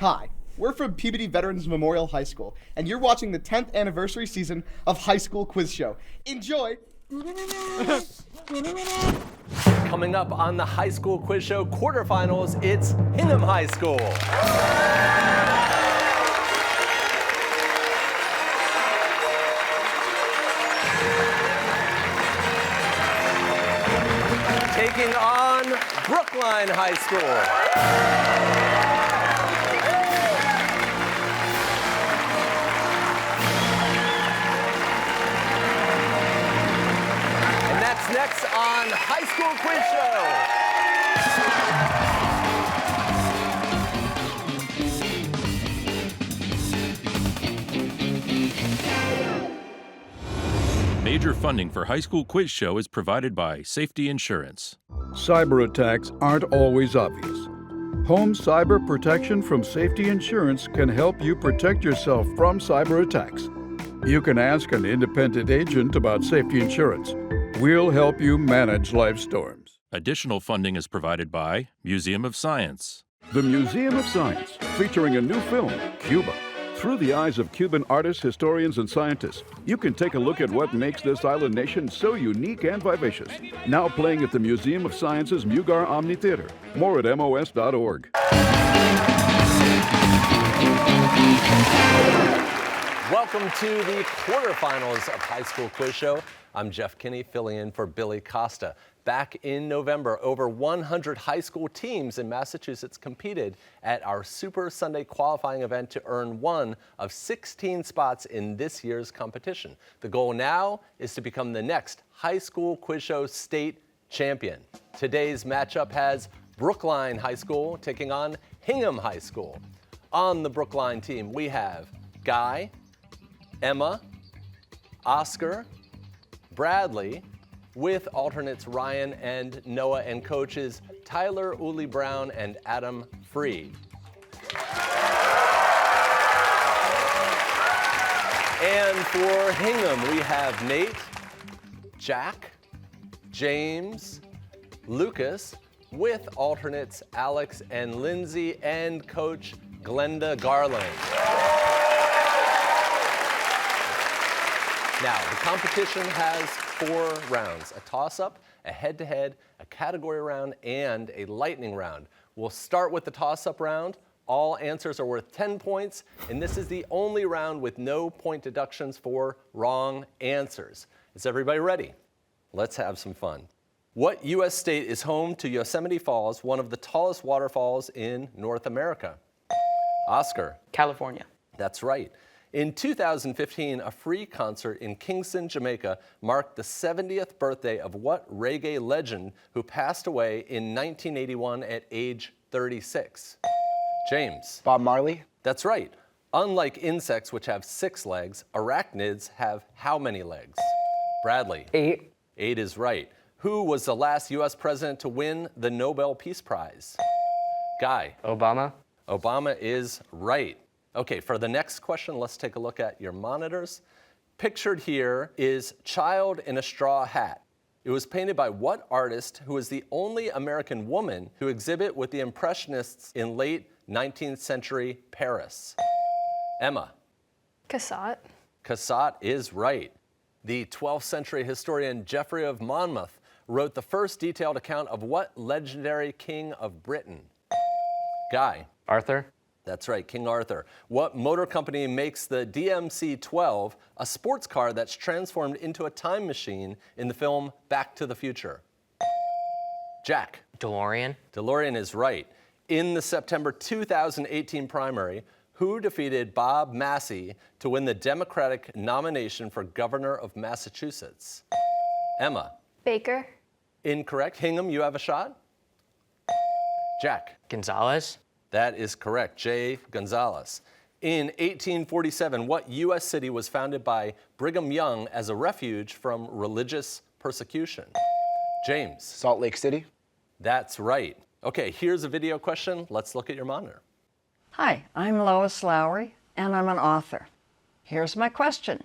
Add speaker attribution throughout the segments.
Speaker 1: Hi, we're from Peabody Veterans Memorial High School, and you're watching the 10th anniversary season of High School Quiz Show. Enjoy!
Speaker 2: Coming up on the High School Quiz Show quarterfinals, it's Hingham High School. Taking on Brookline High School. Next on High School Quiz
Speaker 3: Show. Major funding for High School Quiz Show is provided by Safety Insurance.
Speaker 4: Cyber attacks aren't always obvious. Home cyber protection from Safety Insurance can help you protect yourself from cyber attacks. You can ask an independent agent about Safety Insurance. We'll help you manage life storms.
Speaker 3: Additional funding is provided by Museum of Science.
Speaker 4: The Museum of Science, featuring a new film, Cuba. Through the eyes of Cuban artists, historians, and scientists, you can take a look at what makes this island nation so unique and vivacious. Now playing at the Museum of Science's Mugar Omni Theater. More at mos.org.
Speaker 2: Welcome to the quarterfinals of High School Quiz Show. I'm Jeff Kinney, filling in for Billy Costa. Back in November, over 100 high school teams in Massachusetts competed at our Super Sunday qualifying event to earn one of 16 spots in this year's competition. The goal now is to become the next High School Quiz Show state champion. Today's matchup has Brookline High School taking on Hingham High School. On the Brookline team, we have Guy, Emma, Oscar, Bradley, with alternates Ryan and Noah, and coaches Tyler Uli Brown and Adam Freed. And for Hingham, we have Nate, Jack, James, Lucas, with alternates Alex and Lindsay, and coach Glenda Garland. Now, the competition has 4 rounds: a toss-up, a head-to-head, a category round, and a lightning round. We'll start with the toss-up round. All answers are worth 10 points, and this is the only round with no point deductions for wrong answers. Is everybody ready? Let's have some fun. What U.S. state is home to Yosemite Falls, one of the tallest waterfalls in North America? Oscar.
Speaker 5: California.
Speaker 2: That's right. In 2015, a free concert in Kingston, Jamaica marked the 70th birthday of what reggae legend who passed away in 1981 at age 36? James.
Speaker 5: Bob Marley.
Speaker 2: That's right. Unlike insects, which have 6 legs, arachnids have how many legs? Bradley.
Speaker 5: 8.
Speaker 2: 8 is right. Who was the last U.S. president to win the Nobel Peace Prize? Guy.
Speaker 5: Obama.
Speaker 2: Obama is right. Okay, for the next question, let's take a look at your monitors. Pictured here is Child in a Straw Hat. It was painted by what artist who was the only American woman to exhibit with the Impressionists in late 19th century Paris? Emma.
Speaker 6: Cassatt.
Speaker 2: Cassatt is right. The 12th century historian Geoffrey of Monmouth wrote the first detailed account of what legendary king of Britain? Guy.
Speaker 5: Arthur.
Speaker 2: That's right, King Arthur. What motor company makes the DMC-12, a sports car that's transformed into a time machine in the film Back to the Future? Jack.
Speaker 5: DeLorean.
Speaker 2: DeLorean is right. In the September 2018 primary, who defeated Bob Massey to win the Democratic nomination for governor of Massachusetts? Emma.
Speaker 6: Baker.
Speaker 2: Incorrect. Hingham, you have a shot? Jack.
Speaker 5: Gonzalez.
Speaker 2: That is correct, Jay Gonzalez. In 1847, what U.S. city was founded by Brigham Young as a refuge from religious persecution? James.
Speaker 5: Salt Lake City.
Speaker 2: That's right. Okay, here's a video question. Let's look at your monitor.
Speaker 7: Hi, I'm Lois Lowry, and I'm an author. Here's my question.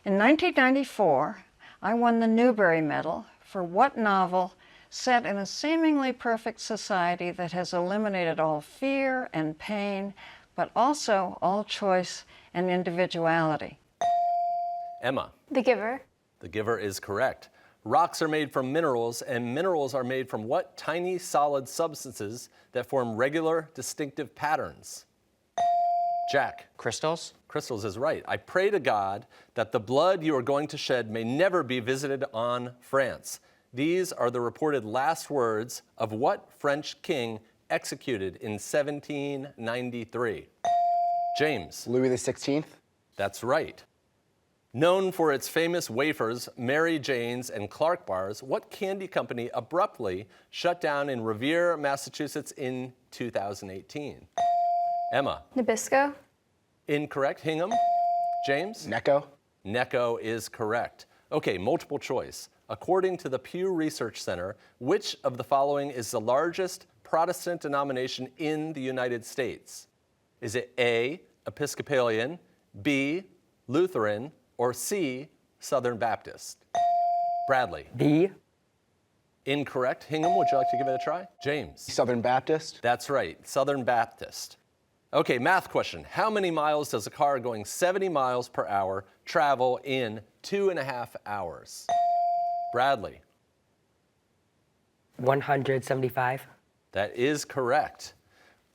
Speaker 7: In 1994, I won the Newbery Medal for what novel set in a seemingly perfect society that has eliminated all fear and pain, but also all choice and individuality?
Speaker 2: Emma.
Speaker 5: The Giver.
Speaker 2: The Giver is correct. Rocks are made from minerals, and minerals are made from what tiny solid substances that form regular, distinctive patterns? Jack.
Speaker 6: Crystals?
Speaker 2: Crystals is right. I pray to God that the blood you are going to shed may never be visited on France. These are the reported last words of what French king executed in 1793? James.
Speaker 6: Louis XVI?
Speaker 2: That's right. Known for its famous wafers, Mary Jane's, and Clark bars, what candy company abruptly shut down in Revere, Massachusetts in 2018? Emma.
Speaker 5: Nabisco.
Speaker 2: Incorrect. Hingham. James.
Speaker 6: Necco?
Speaker 2: Necco is correct. Okay, multiple choice. According to the Pew Research Center, which of the following is the largest Protestant denomination in the United States? Is it A, Episcopalian, B, Lutheran, or C, Southern Baptist? Bradley.
Speaker 6: B.
Speaker 2: Incorrect. Hingham, would you like to give it a try? James.
Speaker 6: Southern Baptist?
Speaker 2: That's right, Southern Baptist. Okay, math question. How many miles does a car going 70 miles per hour travel in 2.5 hours? Bradley.
Speaker 8: 175.
Speaker 2: That is correct.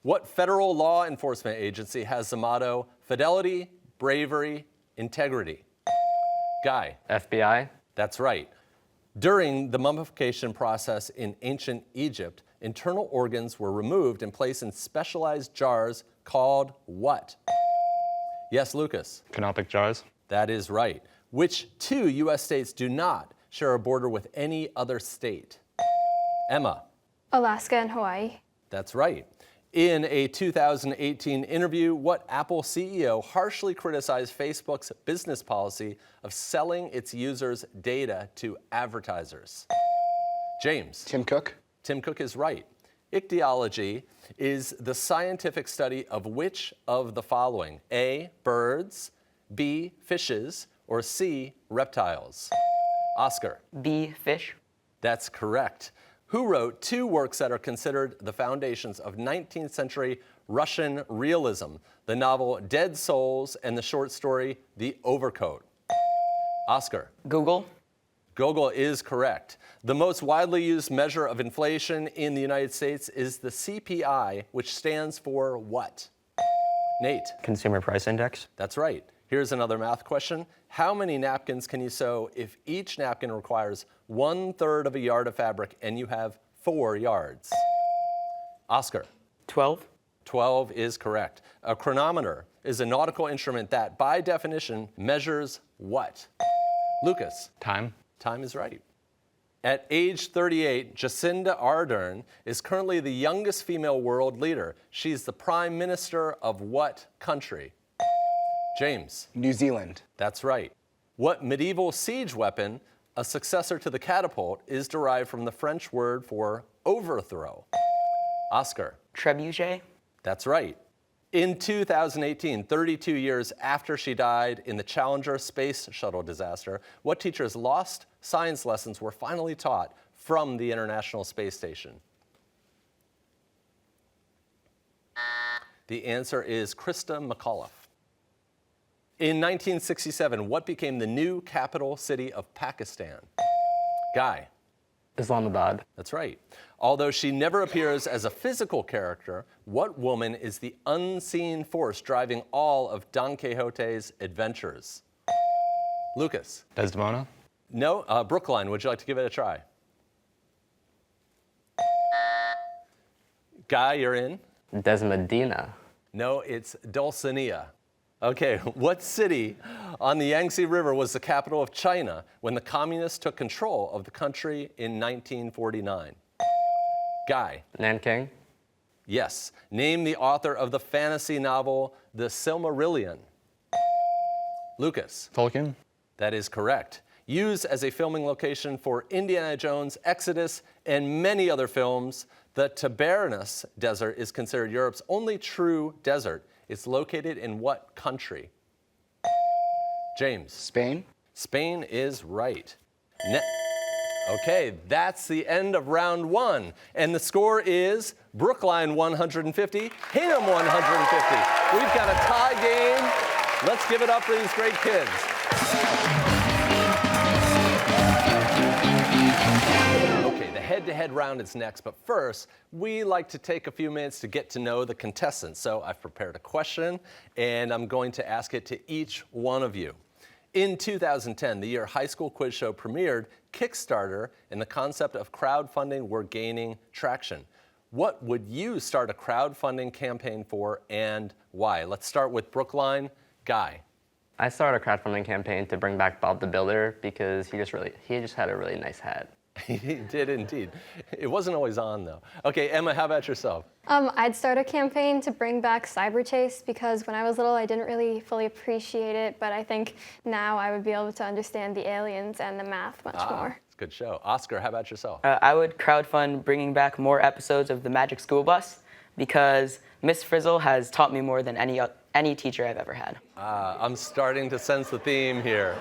Speaker 2: What federal law enforcement agency has the motto, fidelity, bravery, integrity? Guy.
Speaker 6: FBI?
Speaker 2: That's right. During the mummification process in ancient Egypt, internal organs were removed and placed in specialized jars called what? Yes, Lucas.
Speaker 6: Canopic jars?
Speaker 2: That is right. Which two U.S. states do not share a border with any other state? Emma.
Speaker 5: Alaska and Hawaii.
Speaker 2: That's right. In a 2018 interview, what Apple CEO harshly criticized Facebook's business policy of selling its users' data to advertisers? James.
Speaker 6: Tim Cook?
Speaker 2: Tim Cook is right. Ichthyology is the scientific study of which of the following? A, birds, B, fishes, or C, reptiles? Oscar.
Speaker 8: B, fish.
Speaker 2: That's correct. Who wrote two works that are considered the foundations of 19th century Russian realism, the novel Dead Souls and the short story The Overcoat? Oscar.
Speaker 8: Google.
Speaker 2: Gogol is correct. The most widely used measure of inflation in the United States is the CPI, which stands for what? Nate.
Speaker 6: Consumer Price Index?
Speaker 2: That's right. Here's another math question. How many napkins can you sew if each napkin requires 1/3 of a yard of fabric and you have 4 yards? Oscar.
Speaker 8: 12.
Speaker 2: 12 is correct. A chronometer is a nautical instrument that, by definition, measures what? Lucas.
Speaker 6: Time?
Speaker 2: Time is right. At age 38, Jacinda Ardern is currently the youngest female world leader. She's the prime minister of what country? James.
Speaker 6: New Zealand?
Speaker 2: That's right. What medieval siege weapon, a successor to the catapult, is derived from the French word for overthrow? Oscar.
Speaker 8: Trebuchet.
Speaker 2: That's right. In 2018, 32 years after she died in the Challenger space shuttle disaster, what teacher's lost science lessons were finally taught from the International Space Station? The answer is Krista McAuliffe. In 1967, what became the new capital city of Pakistan? Guy.
Speaker 6: Islamabad?
Speaker 2: That's right. Although she never appears as a physical character, what woman is the unseen force driving all of Don Quixote's adventures? Lucas.
Speaker 6: Desdemona?
Speaker 2: No, Brookline, would you like to give it a try? Guy, you're in?
Speaker 6: Desmedina?
Speaker 2: No, it's Dulcinea. Okay, what city on the Yangtze River was the capital of China when the communists took control of the country in 1949? Guy.
Speaker 6: Nanking?
Speaker 2: Yes. Name the author of the fantasy novel The Silmarillion. Lucas.
Speaker 6: Tolkien?
Speaker 2: That is correct. Used as a filming location for Indiana Jones, Exodus, and many other films, the Tiberias Desert is considered Europe's only true desert. It's located in what country? James.
Speaker 6: Spain?
Speaker 2: Spain is right. Okay, that's the end of round 1. And the score is Brookline 150, Hingham 150. We've got a tie game. Let's give it up for these great kids. Okay, the head-to-head round is next, but first, we like to take a few minutes to get to know the contestants. So I've prepared a question, and I'm going to ask it to each one of you. In 2010, the year High School Quiz Show premiered, Kickstarter and the concept of crowdfunding were gaining traction. What would you start a crowdfunding campaign for and why? Let's start with Brookline. Guy.
Speaker 6: I started a crowdfunding campaign to bring back Bob the Builder because he just had a really nice hat.
Speaker 2: He did indeed. It wasn't always on though. Okay, Emma, how about yourself?
Speaker 5: I'd start a campaign to bring back Cyber Chase because when I was little I didn't really fully appreciate it, but I think now I would be able to understand the aliens and the math much more.
Speaker 2: It's a good show. Oscar, how about yourself?
Speaker 8: I would crowdfund bringing back more episodes of the Magic School Bus because Miss Frizzle has taught me more than any teacher I've ever had.
Speaker 2: I'm starting to sense the theme here.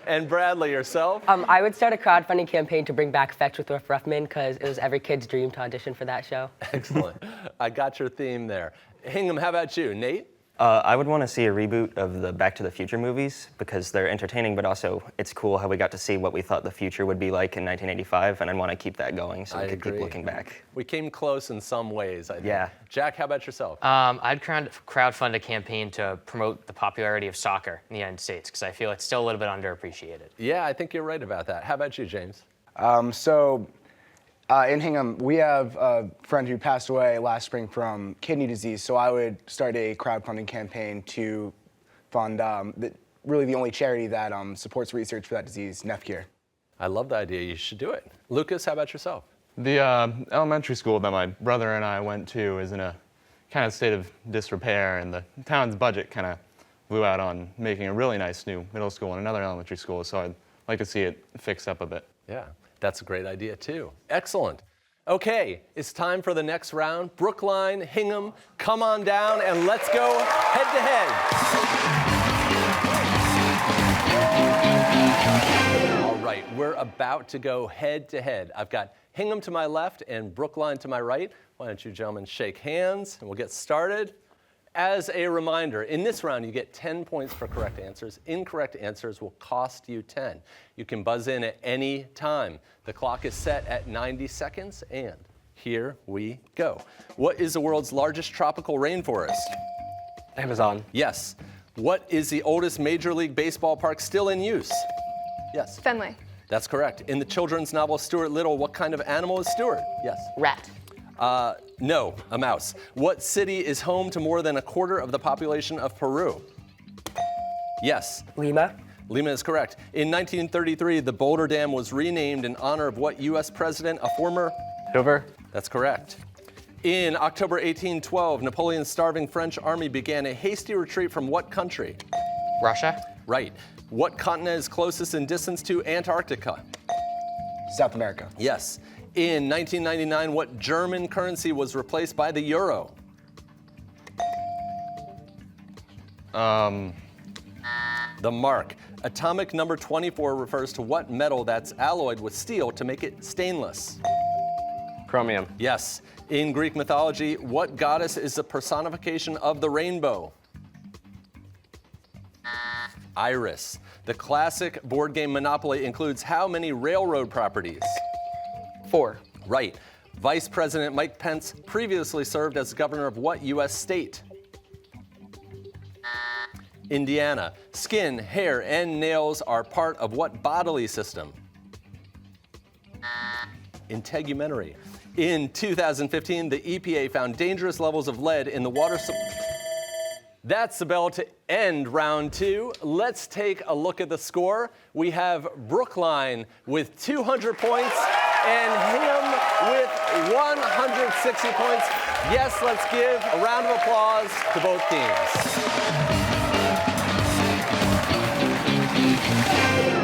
Speaker 2: And Bradley, yourself?
Speaker 9: I would start a crowdfunding campaign to bring back Fetch with Ruff Ruffman because it was every kid's dream to audition for that show.
Speaker 2: Excellent. I got your theme there. Hingham, how about you? Nate?
Speaker 6: I would want to see a reboot of the Back to the Future movies because they're entertaining, but also it's cool how we got to see what we thought the future would be like in 1985, and I'd want to keep that going so we could keep looking back.
Speaker 2: We came close in some ways, I think.
Speaker 6: Yeah.
Speaker 2: Jack, how about yourself?
Speaker 10: I'd crowdfund a campaign to promote the popularity of soccer in the United States because I feel it's still a little bit underappreciated.
Speaker 2: Yeah, I think you're right about that. How about you, James?
Speaker 11: In Hingham, we have a friend who passed away last spring from kidney disease, so I would start a crowdfunding campaign to fund really the only charity that supports research for that disease, NEFCure.
Speaker 2: I love the idea. You should do it. Lucas, how about yourself?
Speaker 12: The elementary school that my brother and I went to is in a kind of state of disrepair, and the town's budget kind of blew out on making a really nice new middle school and another elementary school, so I'd like to see it fixed up a bit.
Speaker 2: Yeah. That's a great idea, too. Excellent. Okay, it's time for the next round. Brookline, Hingham, come on down and let's go head-to-head. All right, we're about to go head-to-head. I've got Hingham to my left and Brookline to my right. Why don't you gentlemen shake hands and we'll get started. As a reminder, in this round, you get 10 points for correct answers. Incorrect answers will cost you 10. You can buzz in at any time. The clock is set at 90 seconds, and here we go. What is the world's largest tropical rainforest?
Speaker 6: Amazon.
Speaker 2: Yes. What is the oldest Major League Baseball park still in use? Yes.
Speaker 5: Fenway.
Speaker 2: That's correct. In the children's novel Stuart Little, what kind of animal is Stuart? Yes.
Speaker 9: Rat.
Speaker 2: No, a mouse. What city is home to more than a quarter of the population of Peru? Yes.
Speaker 9: Lima.
Speaker 2: Lima is correct. In 1933, the Boulder Dam was renamed in honor of what U.S. president, a former?
Speaker 6: Hoover.
Speaker 2: That's correct. In October 1812, Napoleon's starving French army began a hasty retreat from what country?
Speaker 10: Russia?
Speaker 2: Right. What continent is closest in distance to Antarctica?
Speaker 11: South America.
Speaker 2: Yes. In 1999, what German currency was replaced by the euro?
Speaker 12: The
Speaker 2: mark. Atomic number 24 refers to what metal that's alloyed with steel to make it stainless?
Speaker 6: Chromium.
Speaker 2: Yes. In Greek mythology, what goddess is the personification of the rainbow? Iris. The classic board game Monopoly includes how many railroad properties?
Speaker 9: 4.
Speaker 2: Right. Vice President Mike Pence previously served as governor of what U.S. state? Indiana. Skin, hair, and nails are part of what bodily system? Integumentary. In 2015, the EPA found dangerous levels of lead in the water supply. That's the bell to end round 2. Let's take a look at the score. We have Brookline with 200 points and Hingham with 160 points. Yes, let's give a round of applause to both teams.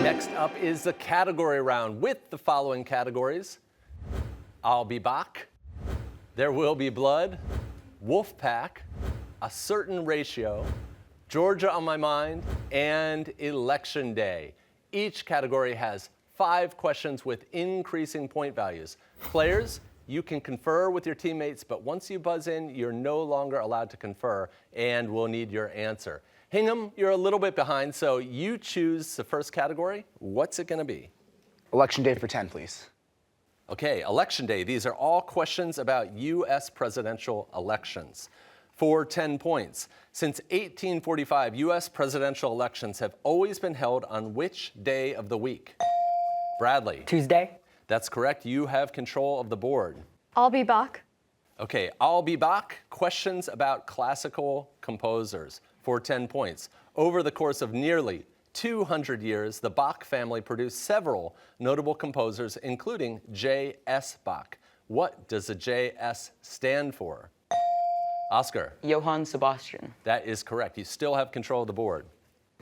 Speaker 2: Next up is the category round with the following categories. I'll be back. There will be blood. Wolfpack. A certain ratio. Georgia on my mind. And election day. Each category has 5 questions with increasing point values. Players, you can confer with your teammates, but once you buzz in, you're no longer allowed to confer and we'll need your answer. Hingham, you're a little bit behind, so you choose the first category. What's it gonna be?
Speaker 11: Election day for 10, please.
Speaker 2: Okay, Election Day. These are all questions about U.S. presidential elections. For 10 points. Since 1845, U.S. presidential elections have always been held on which day of the week? Bradley.
Speaker 9: Tuesday.
Speaker 2: That's correct. You have control of the board.
Speaker 5: I'll be back.
Speaker 2: Okay, I'll be back. Questions about classical composers for 10 points. Over the course of nearly 200 years, the Bach family produced several notable composers, including J.S. Bach. What does the J.S. stand for? Oscar.
Speaker 8: Johann Sebastian.
Speaker 2: That is correct. You still have control of the board.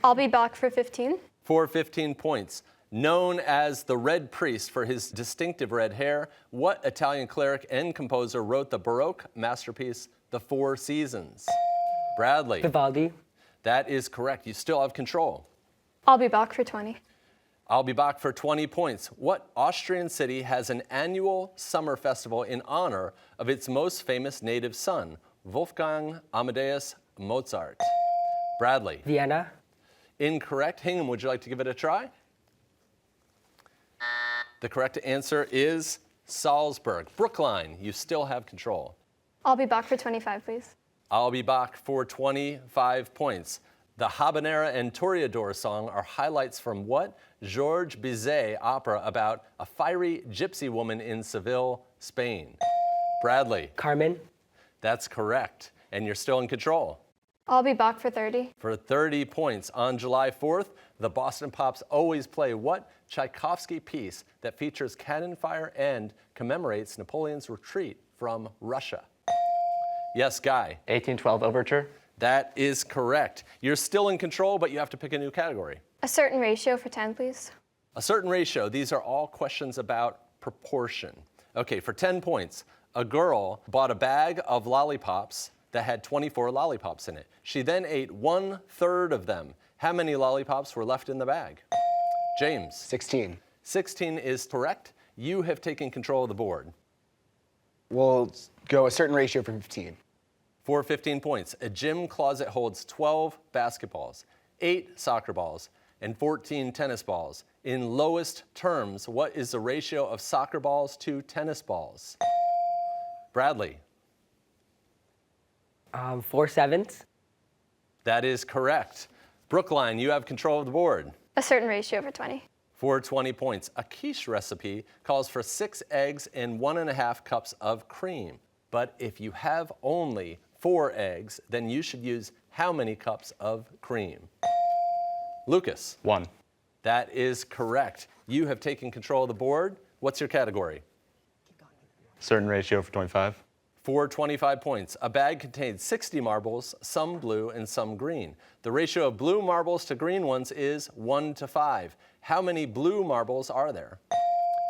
Speaker 5: I'll be back for 15.
Speaker 2: For 15 points. Known as the Red Priest for his distinctive red hair, what Italian cleric and composer wrote the Baroque masterpiece, The Four Seasons? Bradley.
Speaker 9: Vivaldi.
Speaker 2: That is correct. You still have control.
Speaker 5: I'll be back for 20.
Speaker 2: I'll be back for 20 points. What Austrian city has an annual summer festival in honor of its most famous native son, Wolfgang Amadeus Mozart? Bradley.
Speaker 9: Vienna.
Speaker 2: Incorrect. Hingham, would you like to give it a try? The correct answer is Salzburg. Brookline, you still have control.
Speaker 5: I'll be back for 25, please.
Speaker 2: I'll be back for 25 points. The Habanera and Toreador song are highlights from what Georges Bizet opera about a fiery gypsy woman in Seville, Spain? Bradley.
Speaker 9: Carmen.
Speaker 2: That's correct, and you're still in control.
Speaker 5: I'll be back for 30.
Speaker 2: For 30 points. On July 4th, the Boston Pops always play what Tchaikovsky piece that features cannon fire and commemorates Napoleon's retreat from Russia? Yes, Guy.
Speaker 10: 1812 Overture.
Speaker 2: That is correct. You're still in control, but you have to pick a new category.
Speaker 5: A certain ratio for 10, please.
Speaker 2: A certain ratio. These are all questions about proportion. Okay, for 10 points, a girl bought a bag of lollipops that had 24 lollipops in it. She then ate 1/3 of them. How many lollipops were left in the bag? James.
Speaker 11: 16.
Speaker 2: 16 is correct. You have taken control of the board.
Speaker 11: We'll go a certain ratio for 15.
Speaker 2: For 15 points, a gym closet holds 12 basketballs, 8 soccer balls, and 14 tennis balls. In lowest terms, what is the ratio of soccer balls to tennis balls? Bradley.
Speaker 9: 4/7.
Speaker 2: That is correct. Brookline, you have control of the board.
Speaker 5: A certain ratio for 20.
Speaker 2: For 20 points, a quiche recipe calls for 6 eggs and 1.5 cups of cream. But if you have only 4 eggs, then you should use how many cups of cream? Lucas.
Speaker 12: 1.
Speaker 2: That is correct. You have taken control of the board. What's your category?
Speaker 12: Certain ratio for 25.
Speaker 2: For 25 points, a bag contains 60 marbles, some blue and some green. The ratio of blue marbles to green ones is 1:5. How many blue marbles are there?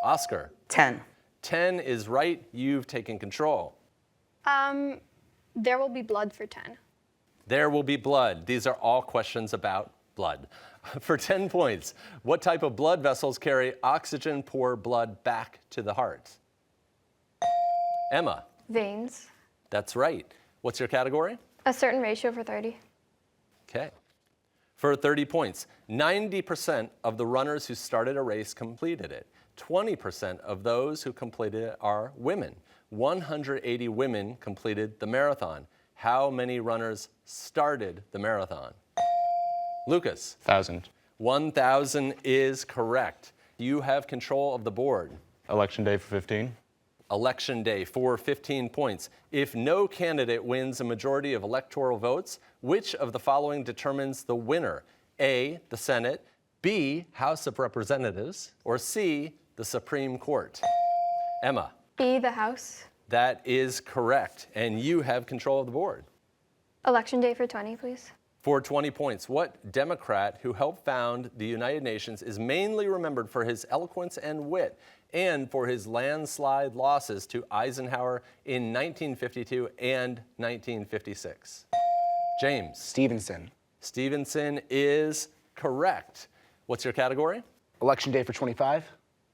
Speaker 2: Oscar.
Speaker 8: 10.
Speaker 2: 10 is right. You've taken control.
Speaker 5: There will be blood for 10.
Speaker 2: There will be blood. These are all questions about blood. For 10 points, what type of blood vessels carry oxygen poor blood back to the heart? Emma.
Speaker 5: Veins.
Speaker 2: That's right. What's your category?
Speaker 5: A certain ratio for 30.
Speaker 2: Okay. For 30 points, 90% of the runners who started a race completed it. 20% of those who completed it are women. 180 women completed the marathon. How many runners started the marathon? Lucas.
Speaker 12: 1,000.
Speaker 2: 1,000 is correct. You have control of the board.
Speaker 12: Election day for 15.
Speaker 2: Election day for 15 points. If no candidate wins a majority of electoral votes, which of the following determines the winner? A, the Senate, B, House of Representatives, or C, the Supreme Court? Emma.
Speaker 5: B, the House.
Speaker 2: That is correct, and you have control of the board.
Speaker 5: Election day for 20, please.
Speaker 2: For 20 points, what Democrat who helped found the United Nations is mainly remembered for his eloquence and wit and for his landslide losses to Eisenhower in 1952 and 1956? James.
Speaker 11: Stevenson.
Speaker 2: Stevenson is correct. What's your category?
Speaker 11: Election day for 25.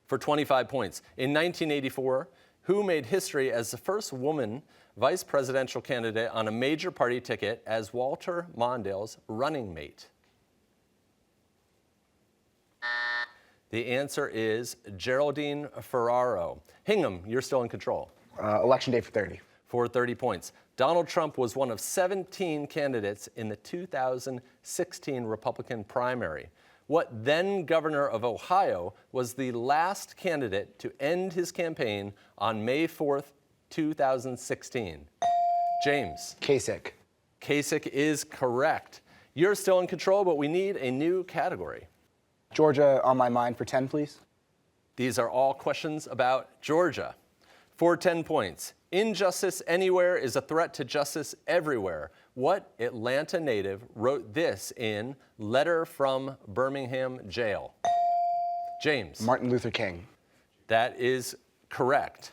Speaker 2: For 25 points. In 1984, who made history as the first woman vice presidential candidate on a major party ticket as Walter Mondale's running mate? The answer is Geraldine Ferraro. Hingham, you're still in control.
Speaker 11: Election day for 30.
Speaker 2: For 30 points. Donald Trump was one of 17 candidates in the 2016 Republican primary. What then governor of Ohio was the last candidate to end his campaign on May 4th, 2016? James.
Speaker 11: Kasich.
Speaker 2: Kasich is correct. You're still in control, but we need a new category.
Speaker 11: Georgia on my mind for 10, please.
Speaker 2: These are all questions about Georgia. For 10 points. Injustice anywhere is a threat to justice everywhere. What Atlanta native wrote this in Letter from Birmingham Jail? James.
Speaker 11: Martin Luther King.
Speaker 2: That is correct.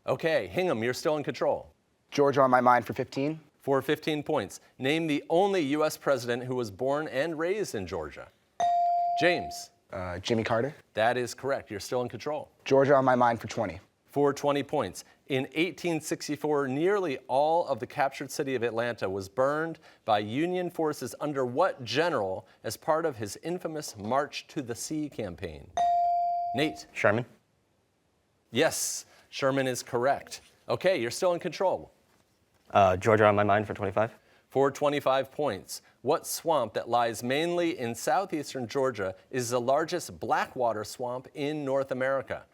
Speaker 2: Okay, Hingham, you're still in control.
Speaker 11: Georgia on my mind for 15.
Speaker 2: For 15 points. Name the only U.S. president who was born and raised in Georgia. James.
Speaker 11: Jimmy Carter.
Speaker 2: That is correct. You're still in control.
Speaker 11: Georgia on my mind for 20.
Speaker 2: For 20 points. In 1864, nearly all of the captured city of Atlanta was burned by Union forces under what general as part of his infamous March to the Sea campaign? Nate.
Speaker 6: Sherman.
Speaker 2: Yes, Sherman is correct. Okay, you're still in control.
Speaker 6: Georgia on my mind for 25.
Speaker 2: For 25 points. What swamp that lies mainly in southeastern Georgia is the largest blackwater swamp in North America?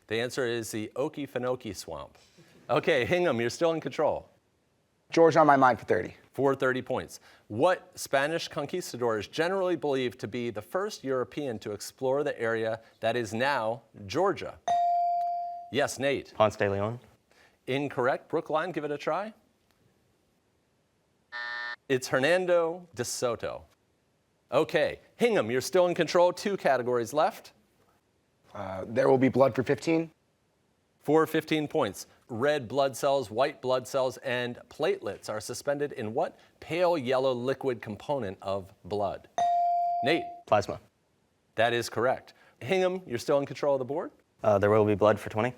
Speaker 2: The answer is the Okefenokee Swamp. Okay, Hingham, you're still in control.
Speaker 11: Georgia on my mind for 30.
Speaker 2: For 30 points. What Spanish conquistador is generally believed to be the first European to explore the area that is now Georgia? Yes, Nate.
Speaker 6: Ponce de Leon.
Speaker 2: Incorrect. Brookline, give it a try. It's Hernando de Soto. Okay, Hingham, you're still in control. 2 categories left.
Speaker 11: There will be blood for 15.
Speaker 2: For 15 points. Red blood cells, white blood cells, and platelets are suspended in what pale yellow liquid component of blood? Nate.
Speaker 6: Plasma.
Speaker 2: That is correct. Hingham, you're still in control of the board.
Speaker 6: There will be blood for 20.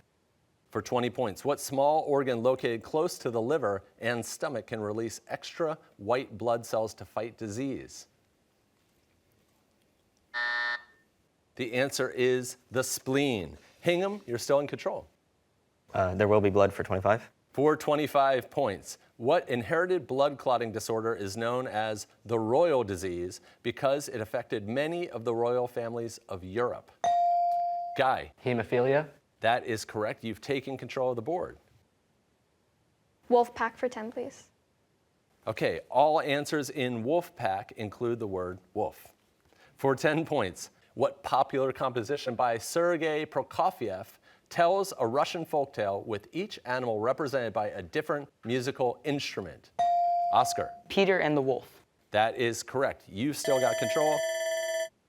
Speaker 2: For 20 points. What small organ located close to the liver and stomach can release extra white blood cells to fight disease? The answer is the spleen. Hingham, you're still in control.
Speaker 6: There will be blood for 25.
Speaker 2: For 25 points. What inherited blood clotting disorder is known as the royal disease because it affected many of the royal families of Europe? Guy.
Speaker 9: Hemophilia.
Speaker 2: That is correct. You've taken control of the board.
Speaker 5: Wolf pack for 10, please.
Speaker 2: Okay, all answers in wolf pack include the word wolf. For 10 points. What popular composition by Sergei Prokofiev tells a Russian folktale with each animal represented by a different musical instrument? Oscar.
Speaker 8: Peter and the Wolf.
Speaker 2: That is correct. You've still got control.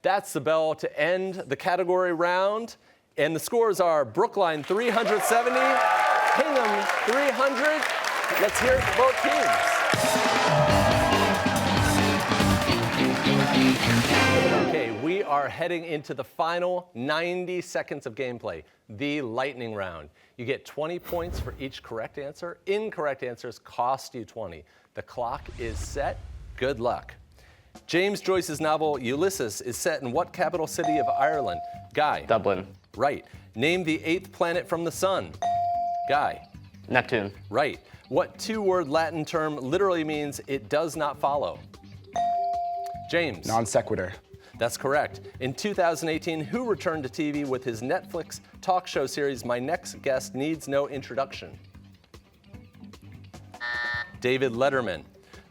Speaker 2: That's the bell to end the category round. And the scores are Brookline 370, Hingham 300. Let's hear it for both teams. Okay, we are heading into the final 90 seconds of gameplay, the lightning round. You get 20 points for each correct answer. Incorrect answers cost you 20. The clock is set. Good luck. James Joyce's novel Ulysses is set in what capital city of Ireland? Guy.
Speaker 9: Dublin.
Speaker 2: Right. Name the 8th planet from the sun. Guy.
Speaker 9: Neptune.
Speaker 2: Right. What 2-word Latin term literally means it does not follow? James.
Speaker 11: Non sequitur.
Speaker 2: That's correct. In 2018, who returned to TV with his Netflix talk show series My Next Guest Needs No Introduction? David Letterman.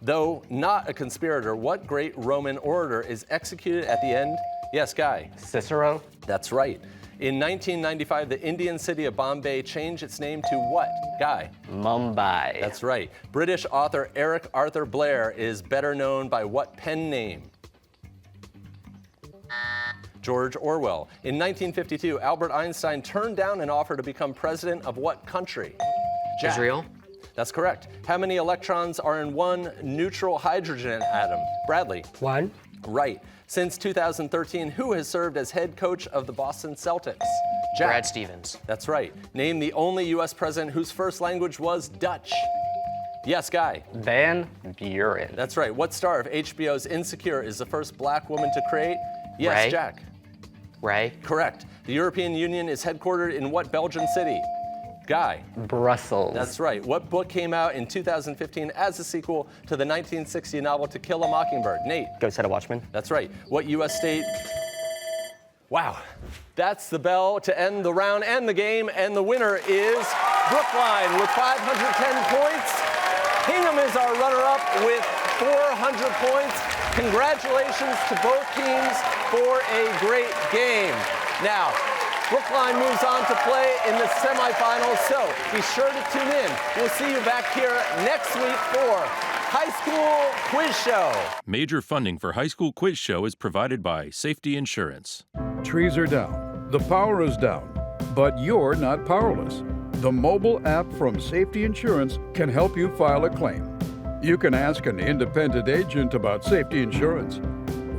Speaker 2: Though not a conspirator, what great Roman orator is executed at the end? Yes, Guy.
Speaker 9: Cicero.
Speaker 2: That's right. In 1995, the Indian city of Bombay changed its name to what? Guy.
Speaker 9: Mumbai.
Speaker 2: That's right. British author Eric Arthur Blair is better known by what pen name? George Orwell. In 1952, Albert Einstein turned down an offer to become president of what country? Jack.
Speaker 9: Israel.
Speaker 2: That's correct. How many electrons are in one neutral hydrogen atom? Bradley.
Speaker 9: 1.
Speaker 2: Right. Since 2013, who has served as head coach of the Boston Celtics? Jack.
Speaker 10: Brad Stevens.
Speaker 2: That's right. Name the only U.S. president whose first language was Dutch. Yes, Guy.
Speaker 13: Van Buren.
Speaker 2: That's right. What star of HBO's Insecure is the first black woman to create? Yes,
Speaker 10: Ray.
Speaker 2: Jack.
Speaker 10: Ray.
Speaker 2: Correct. The European Union is headquartered in what Belgian city? Guy.
Speaker 13: Brussels.
Speaker 2: That's right. What book came out in 2015 as a sequel to the 1960 novel To Kill a Mockingbird? Nate.
Speaker 6: Go Set a Watchman.
Speaker 2: That's right. What U.S. state? Wow. That's the bell to end the round and the game, and the winner is Brookline with 510 points. Hingham is our runner-up with 400 points. Congratulations to both teams for a great game. Now, Brookline moves on to play in the semifinals, so be sure to tune in. We'll see you back here next week for High School Quiz Show.
Speaker 3: Major funding for High School Quiz Show is provided by Safety Insurance.
Speaker 4: Trees are down, the power is down, but you're not powerless. The mobile app from Safety Insurance can help you file a claim. You can ask an independent agent about safety insurance.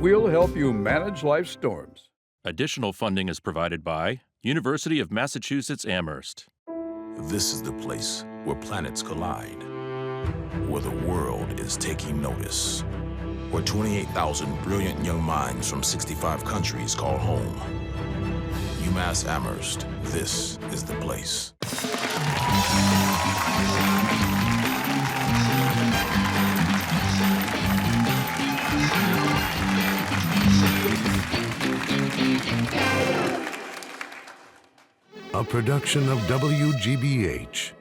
Speaker 4: We'll help you manage life's storms.
Speaker 3: Additional funding is provided by University of Massachusetts Amherst.
Speaker 14: This is the place where planets collide, where the world is taking notice, where 28,000 brilliant young minds from 65 countries call home. UMass Amherst, this is the place.
Speaker 15: A production of WGBH.